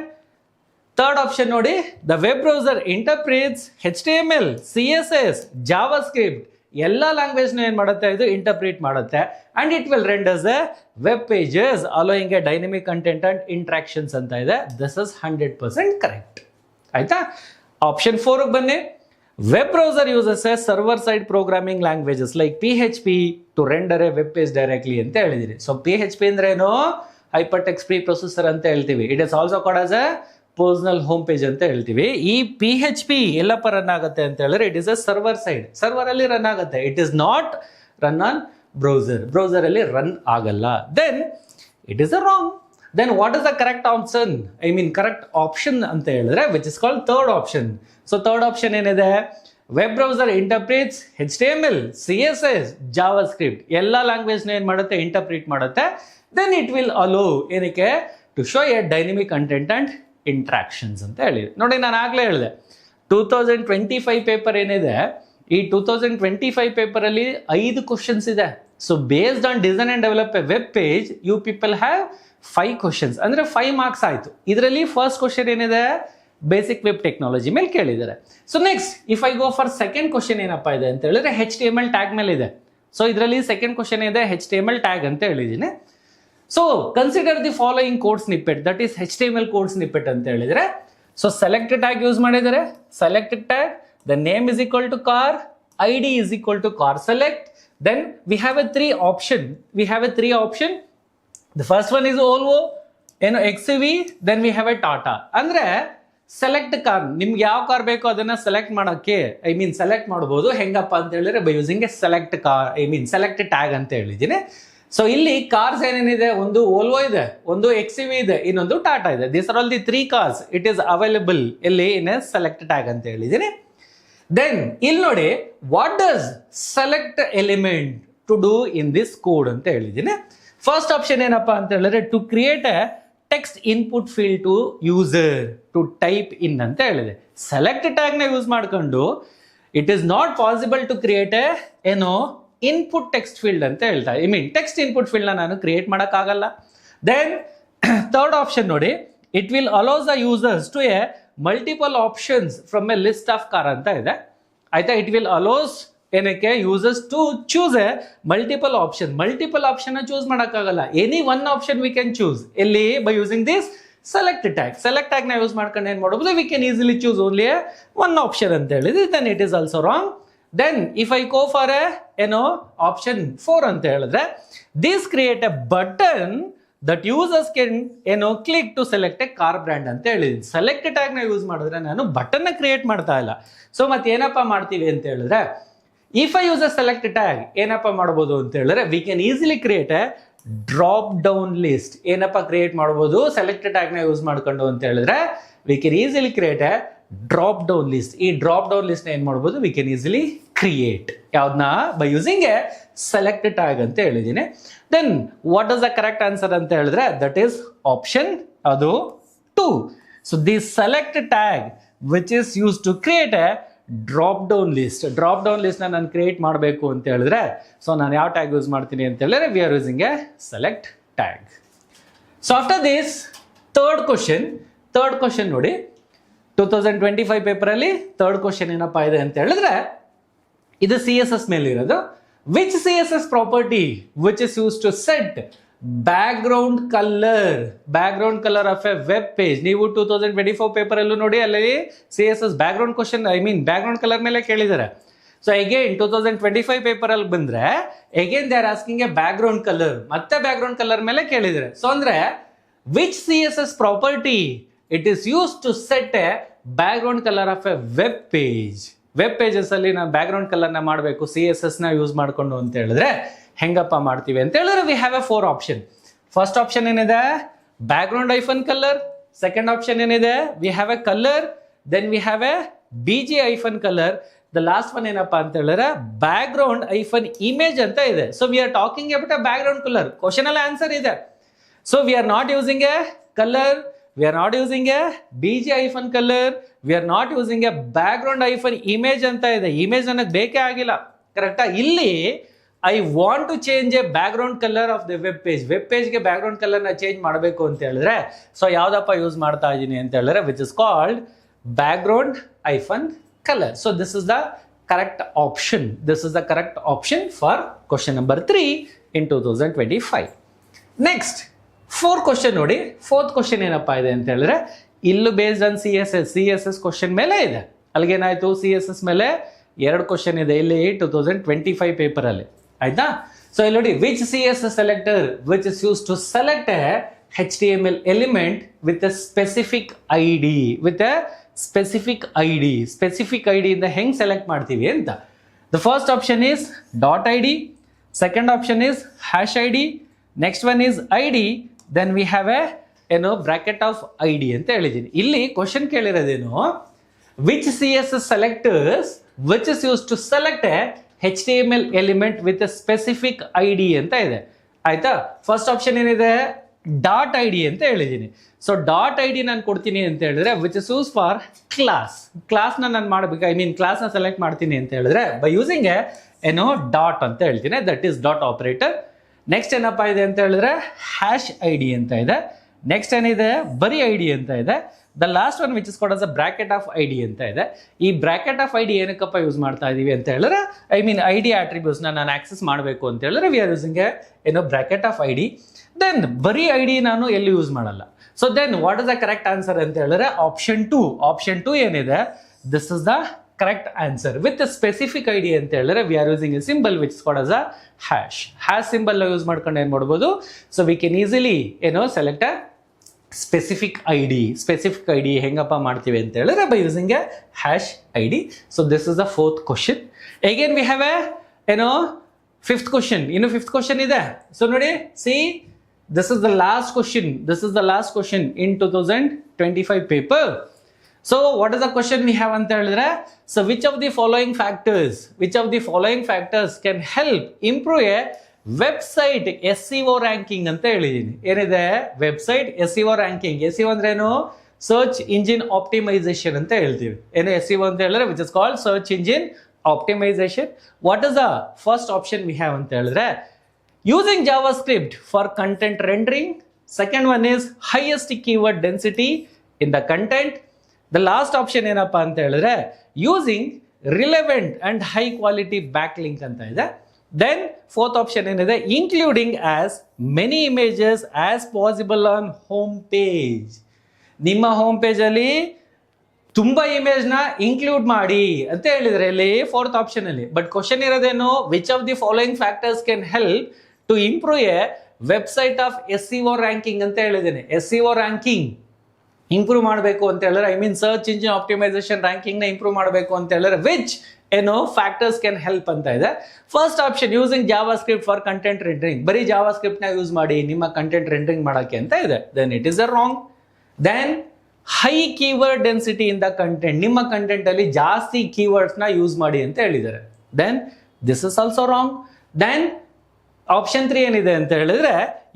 third option ನೋಡಿ, the web browser interprets HTML, CSS, JavaScript ಎಲ್ಲ ಲ್ಯಾಂಗ್ವೇಜ್ನ ಏನು ಮಾಡುತ್ತೆ, ಇದು ಇಂಟರ್ಪ್ರಿಟ್ ಮಾಡುತ್ತೆ and it will renders a web pages allowing a dynamic content and interactions ಅಂತ ಇದೆ. This is 100% correct ಆಯ್ತಾ. ಆಪ್ಷನ್ 4 ಬನ್ನಿ. Web browser uses a server side programming languages like PHP to render a web page directly ಅಂತ ಹೇಳಿದಿರಿ. So PHP ಅಂದ್ರೆ ಏನು, hyper text pre processor ಅಂತ ಹೇಳ್ತೀವಿ. It is also called as a personal home page ಅಂತ ಹೇಳ್ತೀವಿ. ಈ PHP ಎಲ್ಲಪ್ಪ ರನ್ ಆಗುತ್ತೆ ಅಂತ ಹೇಳಿದ್ರೆ it is a server side, server ಅಲ್ಲಿ ರನ್ ಆಗುತ್ತೆ. It is not run on browser, browser ಅಲ್ಲಿ ರನ್ ಆಗಲ್ಲ. Then it is a wrong. Then what is the correct option, I mean correct option ಅಂತ ಹೇಳಿದ್ರೆ which is called third option. So third option ಏನಿದೆ, web browser interprets HTML, CSS, JavaScript ಎಲ್ಲ ಲ್ಯಾಂಗ್ವೇಜ್ನ ಏನು ಮಾಡುತ್ತೆ, interpret ಮಾಡುತ್ತೆ. Then it will allow ಏನಕ್ಕೆ, to show a dynamic content and interactions ಅಂತ ಹೇಳಿದೆ. ನೋಡಿ ನಾನು ಆಗಲೇ ಹೇಳಿದೆ 2025 ಪೇಪರ್ ಏನಿದೆ, ಈ 2025 ಪೇಪರಲ್ಲಿ 5 ಕ್ವಶನ್ಸ್ ಇದೆ. So based on design and develop a web page you people have 5 questions ಅಂದರೆ 5 ಮಾರ್ಕ್ಸ್ ಆಯಿತು. ಇದರಲ್ಲಿ ಫಸ್ಟ್ ಕ್ವಶನ್ ಏನಿದೆ, ಬೇಸಿಕ್ ವೆಬ್ ಟೆಕ್ನಾಲಜಿ ಮೇಲೆ ಕೇಳಿದ್ದಾರೆ. So next if I go for second question ಏನಪ್ಪಾ ಇದೆ ಅಂತ ಹೇಳಿದ್ರೆ HTML ಟ್ಯಾಗ್ ಮೇಲೆ ಇದೆ. ಸೊ ಇದರಲ್ಲಿ ಸೆಕೆಂಡ್ ಕ್ವಶನ್ ಇದೆ HTML ಟ್ಯಾಗ್ ಅಂತ ಹೇಳಿದ್ದೀನಿ. So consider the following code snippet, that is HTML code snippet ಅಂತ ಹೇಳಿದ್ರೆ. ಸೊ ಸೆಲೆಕ್ಟ್ ಟ್ಯಾಗ್ ಯೂಸ್ ಮಾಡಿದರೆ, select tag, the name is equal to car, ID is equal to car select. Then we have a 3 option. The first one is Volvo, XUV, then we have a Tata. Andre select car, ನಿಮ್ಗೆ ಯಾವ car ಬೇಕೋ ಅದನ್ನ select ಮಾಡೋಕ್ಕೆ select ಮಾಡ್ಬೋದು. ಹೆಂಗಪ್ಪ ಅಂತ ಹೇಳಿದ್ರೆ by using a select car select tag ಅಂತ ಹೇಳಿದ್ದೀನಿ. ಸೊ ಇಲ್ಲಿ ಕಾರ್ಸ್ ಏನೇನಿದೆ, ಒಂದು ಓಲ್ವೋ ಇದೆ, ಒಂದು XUV ಇದೆ, ಇನ್ನೊಂದು ಟಾಟಾ ಇದೆ. These are all the 3 cars it is available ಇಲ್ಲಿ ಇನ್ ಎ ಸೆಲೆಕ್ಟ್ ಟ್ಯಾಗ್ ಅಂತ ಹೇಳಿದ್ದೀನಿ. ದೆನ್ ಇಲ್ಲಿ ನೋಡಿ, what does select element to do in this code ಅಂತ ಹೇಳಿದ್ದೀನಿ. ಫಸ್ಟ್ ಆಪ್ಷನ್ ಏನಪ್ಪಾ ಅಂತ ಹೇಳಿದ್ರೆ to create a text input field to user to type in ಅಂತ ಹೇಳಿದೆ. ಸೆಲೆಕ್ಟ್ ಟ್ಯಾಗ್ ನ ಯೂಸ್ ಮಾಡ್ಕೊಂಡು it is not possible to create ಏನೋ ಇನ್ಪುಟ್ ಟೆಕ್ಸ್ಟ್ ಫೀಲ್ಡ್ ಅಂತ ಹೇಳ್ತಾ ಟೆಕ್ಸ್ಟ್ ಇನ್ಪುಟ್ ಫೀಲ್ಡ್ ನ ನಾನು ಕ್ರಿಯೇಟ್ ಮಾಡೋಕ್ಕಾಗಲ್ಲ. ದೆನ್ ಥರ್ಡ್ ಆಪ್ಷನ್ ನೋಡಿ, it will allows the users to a multiple options from a list of car ಅಂತ ಇದೆ. ಆಯ್ತಾ, ಇಟ್ ವಿಲ್ ಅಲೋಸ್ ಏನಕ್ಕೆ users to choose a multiple option choose ಮಾಡೋಕ್ಕಾಗಲ್ಲ. Any one option we can choose ಎಲ್ಲಿ by using this select tag ನ use ಮಾಡ್ಕೊಂಡು ಏನ್ ಮಾಡಬಹುದು, we can easily choose only one option ಅಂತ ಹೇಳಿದ್ರೆ then it is also wrong. Then if I go for option 4 ಅಂತ ಹೇಳಿದ್ರೆ this create a button that users can click to select A car brand ಅಂತ ಹೇಳಿದ್ದೀನಿ. Select tag ನ use ಮಾಡಿದ್ರೆ ನಾನು button ನ ಕ್ರಿಯೇಟ್ ಮಾಡ್ತಾ ಇಲ್ಲ. ಸೊ ಮತ್ತೆ ಏನಪ್ಪಾ ಮಾಡ್ತೀವಿ ಅಂತ ಹೇಳಿದ್ರೆ, if I use a select tag ಏನಪ್ಪಾ ಮಾಡಬಹುದು ಅಂತ ಹೇಳಿದ್ರೆ we can easily create a drop down list. ಏನಪ್ಪಾ ಕ್ರಿಯೇಟ್ ಮಾಡಬಹುದು ಸೆಲೆಕ್ಟ್ ಟ್ಯಾಗ್ ನ ಯೂಸ್ ಮಾಡ್ಕೊಂಡು ಅಂತ ಹೇಳಿದ್ರೆ we can easily create a drop down list. ಈ ಡ್ರಾಪ್ ಡೌನ್ ಲಿಸ್ಟ್ ನ ಏನ್ ಮಾಡಬಹುದು, ವಿ ಕ್ಯಾನ್ ಈಸಿಲಿ ಕ್ರಿಯೇಟ್ ಯಾವ್ದನ್ನ by using a select tag ಅಂತ ಹೇಳಿದ್ದೀನಿ. Then what is the correct answer ಅಂತ ಹೇಳಿದ್ರೆ ದಟ್ ಈಸ್ ಆಪ್ಷನ್ ಅದು 2. So the select tag which is use to create a drop down list ನ ನಾನು create ಮಾಡಬೇಕು ಅಂತ ಹೇಳಿದ್ರೆ ಸೊ ನಾನು ಯಾವ ಟ್ಯಾಗ್ ಯೂಸ್ ಮಾಡ್ತೀನಿ ಅಂತ ಹೇಳಿದ್ರೆ we are using a select tag. So after this third question ನೋಡಿ, 2025 ಪೇಪರ್ ಅಲ್ಲಿ ಥರ್ಡ್ ಕ್ವಶನ್ ಏನಪ್ಪಾ ಇದೆ ಅಂತ ಹೇಳಿದ್ರೆ ಇದು CSS ಮೇಲೆ ಇರೋದು. Which CSS property which is use to set background colour of a web page. ನೀವು 2024 ಪೇಪರ್ ಅಲ್ಲೂ ನೋಡಿ, ಅಲ್ಲಿ CSS background question background colour ಮೇಲೆ ಕೇಳಿದ್ದಾರೆ. ಸೊ ಅಗೇನ್ 2025 ಪೇಪರ್ ಅಲ್ಲಿ ಬಂದ್ರೆ again they are asking a background colour ಮೇಲೆ ಕೇಳಿದ್ದಾರೆ. ಸೊ ಅಂದ್ರೆ which CSS property it is use to set a background colour of a web pages ಅಲ್ಲಿ ನಾವು background colour ನ ಮಾಡಬೇಕು CSS ನ ಯೂಸ್ ಮಾಡ್ಕೊಂಡು ಅಂತ ಹೇಳಿದ್ರೆ ಹೆಂಗಪ್ಪ ಮಾಡ್ತೀವಿ ಅಂತ ಹೇಳಿದ್ರೆ we have a 4 option. First option ಏನಿದೆ background hyphen colour. Second option ಏನಿದೆ we have a colour. Then we have a BG hyphen colour. The last one ಏನಪ್ಪಾ ಅಂತ ಹೇಳಿದ್ರೆ ಬ್ಯಾಕ್ಗ್ರೌಂಡ್ ಐಫನ್ ಇಮೇಜ್ ಅಂತ ಇದೆ. So we are talking about a background colour. Question ಅಲ್ಲಿ answer ಇದೆ. So we are not using a colour, we are not using a BG hyphen color, we are not using a background hyphen image ಅಂತ ಇದೆ. Image ನನಗೆ ಬೇಕೇ ಆಗಿಲ್ಲ. ಕರೆಕ್ಟಾ? ಇಲ್ಲಿ I want to change a background colour of the web ಪೇಜ್ಗೆ background colour ನ change ಮಾಡಬೇಕು ಅಂತ ಹೇಳಿದ್ರೆ ಸೊ ಯಾವ್ದಪ್ಪ ಯೂಸ್ ಮಾಡ್ತಾ ಇದ್ದೀನಿ ಅಂತ ಹೇಳಿದ್ರೆ which is called background hyphen colour. So this is the correct option for question number 3 in 2025. Next fourth question ನೋಡಿ. ಫೋರ್ತ್ ಕ್ವಶನ್ ಏನಪ್ಪಾ ಇದೆ ಅಂತ ಹೇಳಿದ್ರೆ ಇಲ್ಲೂ ಬೇಸ್ಡ್ ಆನ್ CSS ಕ್ವಶನ್ ಮೇಲೆ ಇದೆ. ಅಲ್ಲಿಗೇನಾಯ್ತು, CSS ಮೇಲೆ 2 ಕ್ವಶನ್ ಇದೆ ಇಲ್ಲಿ 2025 ಪೇಪರ್ ಅಲ್ಲಿ. ಆಯ್ತಾ? ಸೊ ಇಲ್ಲಿ ನೋಡಿ, which CSS selector which is use to select a HTML element with a specific ID ಇಂದ ಹೆಂಗ್ ಸೆಲೆಕ್ಟ್ ಮಾಡ್ತೀವಿ ಅಂತ. The first option is .id, second option is #ID, next one is ID, then we have a bracket of ID ಅಂತ ಹೇಳಿದ್ದೀನಿ. ಇಲ್ಲಿ question ಕೇಳಿರೋದೇನು, which CSS selectors which is use to select a HTML element with a specific ID ಅಂತ ಇದೆ. ಆಯ್ತಾ? First option ಏನಿದೆ .id ಅಂತ ಹೇಳಿದ್ದೀನಿ. ಸೊ .id ನಾನು ಕೊಡ್ತೀನಿ ಅಂತ ಹೇಳಿದ್ರೆ ವಿಚ್ ಇಸ್ ಯೂಸ್ ಫಾರ್ ಕ್ಲಾಸ್ನ ನಾನು ಮಾಡಬೇಕು, ಕ್ಲಾಸ್ನ ಸೆಲೆಕ್ಟ್ ಮಾಡ್ತೀನಿ ಅಂತ ಹೇಳಿದ್ರೆ ಬೈ ಯೂಸಿಂಗ್ ಡಾಟ್ ಅಂತ ಹೇಳ್ತೀನಿ. That is dot operator. Next ಏನಪ್ಪಾ ಇದೆ ಅಂತ ಹೇಳಿದ್ರೆ #ID ಅಂತ ಇದೆ. ನೆಕ್ಸ್ಟ್ ಏನಿದೆ ಬರೀ ID ಅಂತ ಇದೆ. The last one which is called as a bracket of ID ಅಂತ ಇದೆ. ಈ ಬ್ರಾಕೆಟ್ ಆಫ್ ID ಏನಕ್ಕಪ್ಪ ಯೂಸ್ ಮಾಡ್ತಾ ಇದೀವಿ ಅಂತ ಹೇಳಿದ್ರೆ ID ಆಟ್ರಿಬ್ಯೂಟ್ಸ್ ನಾನು ಆಕ್ಸೆಸ್ ಮಾಡಬೇಕು ಅಂತ ಹೇಳಿದ್ರೆ we are using bracket of ID. Then ಬರೀ ID ನಾನು ಎಲ್ಲಿ ಯೂಸ್ ಮಾಡಲ್ಲ. So then what is the correct answer ಅಂತ ಹೇಳಿದ್ರೆ ಆಪ್ಷನ್ 2 ಏನಿದೆ this is the correct answer. With specific ID ಅಂತ ಹೇಳಿದ್ರೆ we are using a symbol which is called as a hash symbol use ಮಾಡ್ಕೊಂಡು ಏನ್ ಮಾಡ್ಬೋದು. So we can easily select a specific I D ಹೆಂಗಪ್ಪ ಮಾಡ್ತೀವಿ ಅಂತ ಹೇಳಿದ್ರೆ by using A hash I D. So this is the fourth question. Again we have fifth question. ಇನ್ನು fifth question ಇದೆ. So ನೋಡಿ, C this is the last question in 2025 paper. So what is the question we have ಅಂತ ಹೇಳಿದ್ರೆ, so which of the following factors can help improve a website SEO ranking ಅಂತ ಹೇಳಿದೀನಿ. ಏನಿದೆ website SEO ranking. SEO ಅಂದ್ರೆ ಏನು? Search engine optimisation ಅಂತ ಹೇಳ್ತೀವಿ. ಏನು SEO ಅಂತ ಹೇಳಿದ್ರೆ which is called search engine optimisation. What is the first option we have ಅಂತ ಹೇಳಿದ್ರೆ, using JavaScript for content rendering. Second one is highest keyword density in the content. The last option ಏನಪ್ಪಾ ಅಂತ ಹೇಳಿದ್ರೆ, using relevant and high quality back link ಅಂತ ಇದೆ. Then fourth option ಏನಿದೆ, including as many images as possible on home page. ನಿಮ್ಮ home page ಅಲ್ಲಿ ತುಂಬಾ image ನ ಇನ್ಕ್ಲೂಡ್ ಮಾಡಿ ಅಂತ ಹೇಳಿದ್ರೆ ಇಲ್ಲಿ ಫೋರ್ತ್ ಆಪ್ಷನ್ ಅಲ್ಲಿ. ಬಟ್ ಕ್ವಶನ್ ಇರೋದೇನು, which of the following factors can help to improve a website of SEO ranking ಅಂತ ಹೇಳಿದ್ದೇನೆ. SEO ರ್ಯಾಂಕಿಂಗ್ ಇಂಪ್ರೂವ್ ಮಾಡಬೇಕು ಅಂತ ಹೇಳಿದ್ರೆ, I mean search engine optimisation ranking ನ ಇಂಪ್ರೂವ್ ಮಾಡಬೇಕು ಅಂತ ಹೇಳಿದ್ರೆ ವಿಚ್ ಫ್ಯಾಕ್ಟರ್ಸ್ ಕ್ಯಾನ್ ಹೆಲ್ಪ್ ಅಂತ ಇದೆ. First option using JavaScript for content rendering. ಬರೀ ಜಾವಾಸ್ಕ್ರಿಪ್ಟ್ ನ ಯೂಸ್ ಮಾಡಿ ನಿಮ್ಮ ಕಂಟೆಂಟ್ ರೆಂಡರಿಂಗ್ ಮಾಡಕ್ಕೆ ಅಂತ ಇದೆ. Then it is a wrong. Then high keyword density in the content. ನಿಮ್ಮ ಕಂಟೆಂಟ್ ಅಲ್ಲಿ ಜಾಸ್ತಿ ಕೀವರ್ಡ್ಸ್ ನ ಯೂಸ್ ಮಾಡಿ ಅಂತ ಹೇಳಿದ್ದಾರೆ. Then this is also wrong. Then option 3 ಏನಿದೆ ಅಂತ ಹೇಳಿದ್ರೆ,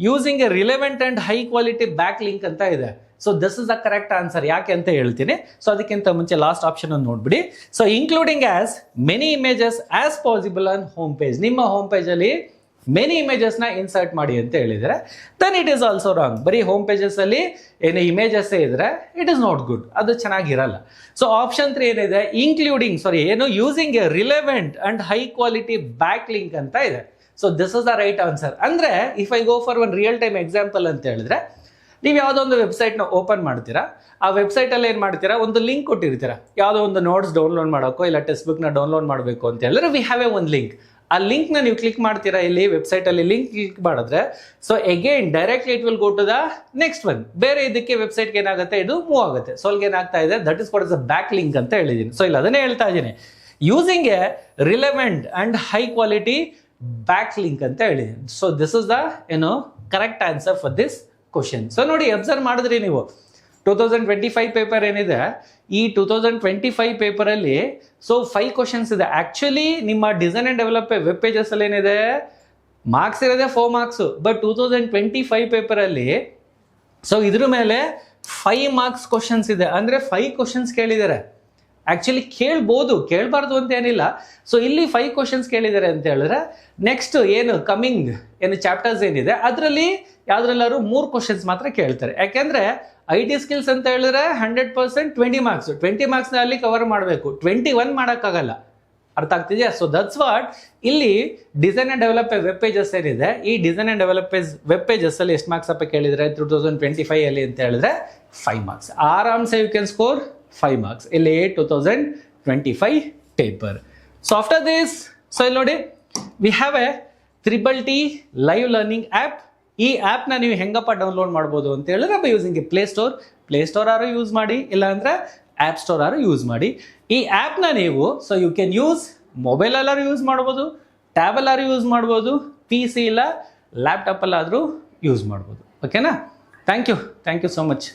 using a relevant and high quality back link ಅಂತ ಇದೆ. So this is the correct answer. ಯಾಕೆ ಅಂತ ಹೇಳ್ತೀನಿ. ಸೊ ಅದಕ್ಕಿಂತ ಮುಂಚೆ ಲಾಸ್ಟ್ ಆಪ್ಷನ್ ಅನ್ನು ನೋಡ್ಬಿಡಿ. So including as many images as possible on home page. ನಿಮ್ಮ ಹೋಮ್ ಪೇಜ್ ಅಲ್ಲಿ ಮೆನಿ ಇಮೇಜಸ್ ನ ಇನ್ಸರ್ಟ್ ಮಾಡಿ ಅಂತ ಹೇಳಿದರೆ then it is also wrong. ಬರೀ ಹೋಮ್ ಪೇಜಸ್ ಅಲ್ಲಿ ಏನು ಇಮೇಜಸ್ ಇದ್ರೆ ಇಟ್ ಇಸ್ ನಾಟ್ ಗುಡ್, ಅದು ಚೆನ್ನಾಗಿರಲ್ಲ. ಸೊ ಆಪ್ಷನ್ 3 ಏನಿದೆ, using a relevant and high quality back link ಅಂತ ಇದೆ. So this is the right answer. ಅಂದ್ರೆ if I go for one real time example ಅಂತ ಹೇಳಿದ್ರೆ, ನೀವು ಯಾವುದೋ ಒಂದು ವೆಬ್ಸೈಟ್ನ ಓಪನ್ ಮಾಡ್ತೀರಾ. ಆ ವೆಬ್ಸೈಟಲ್ಲಿ ಏನು ಮಾಡ್ತೀರಾ, ಒಂದು ಲಿಂಕ್ ಕೊಟ್ಟಿರ್ತೀರಾ. ಯಾವುದೋ ಒಂದು ನೋಟ್ಸ್ ಡೌನ್ಲೋಡ್ ಮಾಡೋಕ್ಕೋ ಇಲ್ಲ ಟೆಕ್ಸ್ಟ್ ಬುಕ್ನ ಡೌನ್ಲೋಡ್ ಮಾಡಬೇಕು ಅಂತ ಹೇಳಿದ್ರೆ ವಿ ಹ್ಯಾವ್ ಎ ಒಂದು ಲಿಂಕ್. ಆ ಲಿಂಕ್ನ ನೀವು ಕ್ಲಿಕ್ ಮಾಡ್ತೀರಾ. ಇಲ್ಲಿ ವೆಬ್ಸೈಟಲ್ಲಿ ಲಿಂಕ್ ಕ್ಲಿಕ್ ಮಾಡಿದ್ರೆ so again directly it will go to the next one. ಬೇರೆ ಇದಕ್ಕೆ ವೆಬ್ಸೈಟ್ಗೆ ಏನಾಗುತ್ತೆ, ಇದು ಮೂವ್ ಆಗುತ್ತೆ. ಸೊ ಅಲ್ಲಿಗೆ ಏನಾಗ್ತಾ ಇದೆ, that is what is the back link ಅಂತ ಹೇಳಿದ್ದೀನಿ. ಸೊ ಇಲ್ಲಿ ಅದನ್ನೇ ಹೇಳ್ತಾ ಇದ್ದೀನಿ, using a relevant and high quality back link ಅಂತ ಹೇಳಿದ್ದೀನಿ. So this is the correct answer for this question. So ನೋಡಿ, ಅಬ್ಸರ್ವ್ ಮಾಡಿದ್ರಿ ನೀವು 2025 ಪೇಪರ್ ಏನಿದೆ, ಈ 2025 ಪೇಪರಲ್ಲಿ ಸೊ 5 ಕ್ವಶನ್ಸ್ ಇದೆ. ಆಕ್ಚುಲಿ ನಿಮ್ಮ design and develop web pages ಅಲ್ಲಿ ಏನಿದೆ, ಮಾರ್ಕ್ಸ್ ಇರೋದೇ 4 ಮಾರ್ಕ್ಸ್. ಬಟ್ 2025 ಪೇಪರಲ್ಲಿ ಸೊ ಇದ್ರ ಮೇಲೆ 5 ಮಾರ್ಕ್ಸ್ ಕ್ವಶನ್ಸ್ ಇದೆ. ಅಂದ್ರೆ 5 ಕ್ವಶನ್ಸ್ ಕೇಳಿದ್ದಾರೆ. ಆಕ್ಚುಲಿ ಕೇಳಬಾರ್ದು ಅಂತ ಏನಿಲ್ಲ. ಸೊ ಇಲ್ಲಿ 5 ಕ್ವಶನ್ಸ್ ಕೇಳಿದ್ದಾರೆ ಅಂತ ಹೇಳಿದ್ರೆ, ನೆಕ್ಸ್ಟ್ ಕಮಿಂಗ್ ಚಾಪ್ಟರ್ಸ್ ಏನಿದೆ ಅದರಲ್ಲಿ ಯಾವ್ದ್ರೆಲ್ಲಾರು 3 ಕ್ವಶನ್ಸ್ ಮಾತ್ರ ಕೇಳ್ತಾರೆ. ಯಾಕೆಂದ್ರೆ IT ಸ್ಕಿಲ್ಸ್ ಅಂತ ಹೇಳಿದ್ರೆ 100% 20 ಮಾರ್ಕ್ಸ್. 20 ಮಾರ್ಕ್ಸ್ ಅಲ್ಲಿ ಕವರ್ ಮಾಡಬೇಕು, 21 ಮಾಡೋಕ್ಕಾಗಲ್ಲ. ಅರ್ಥ ಆಗ್ತಿದೆಯಾ? ಸೊ ದಟ್ಸ್ ವಾಟ್ ಇಲ್ಲಿ design and develop web pages ಏನಿದೆ, ಈ design and develop web pages ಅಲ್ಲಿ ಎಷ್ಟು ಮಾರ್ಕ್ಸ್ ಅಪ್ಪ ಕೇಳಿದ್ರೆ 2025 ಅಲ್ಲಿ ಅಂತ ಹೇಳಿದ್ರೆ 5 ಮಾರ್ಕ್ಸ್. ಆರಾಮ್ಸೆ ಯು ಕ್ಯಾನ್ ಸ್ಕೋರ್ 5 ಮಾರ್ಕ್ಸ್ ಇಲ್ಲಿ 2025 paper. So after this, so ಇಲ್ಲಿ ನೋಡಿ, V have A TTT live learning app. ಈ ಆ್ಯಪ್ನ ನೀವು ಹೆಂಗಪ್ಪ ಡೌನ್ಲೋಡ್ ಮಾಡ್ಬೋದು ಅಂತ ಹೇಳಿದ್ರೆ by using A play store ಆರು ಯೂಸ್ ಮಾಡಿ, ಇಲ್ಲ ಅಂದರೆ ಆ್ಯಪ್ ಸ್ಟೋರ್ ಆರು ಯೂಸ್ ಮಾಡಿ. ಈ ಆ್ಯಪ್ನ ನೀವು ಸೊ ಯು ಕ್ಯಾನ್ ಯೂಸ್ ಮೊಬೈಲಲ್ಲಾರು ಯೂಸ್ ಮಾಡ್ಬೋದು, ಟ್ಯಾಬಲ್ಲಾರು ಯೂಸ್ ಮಾಡ್ಬೋದು, PC ಇಲ್ಲ ಲ್ಯಾಪ್ಟಾಪಲ್ಲಾದರೂ ಯೂಸ್ ಮಾಡ್ಬೋದು. ಓಕೆನಾ? Thank you so much.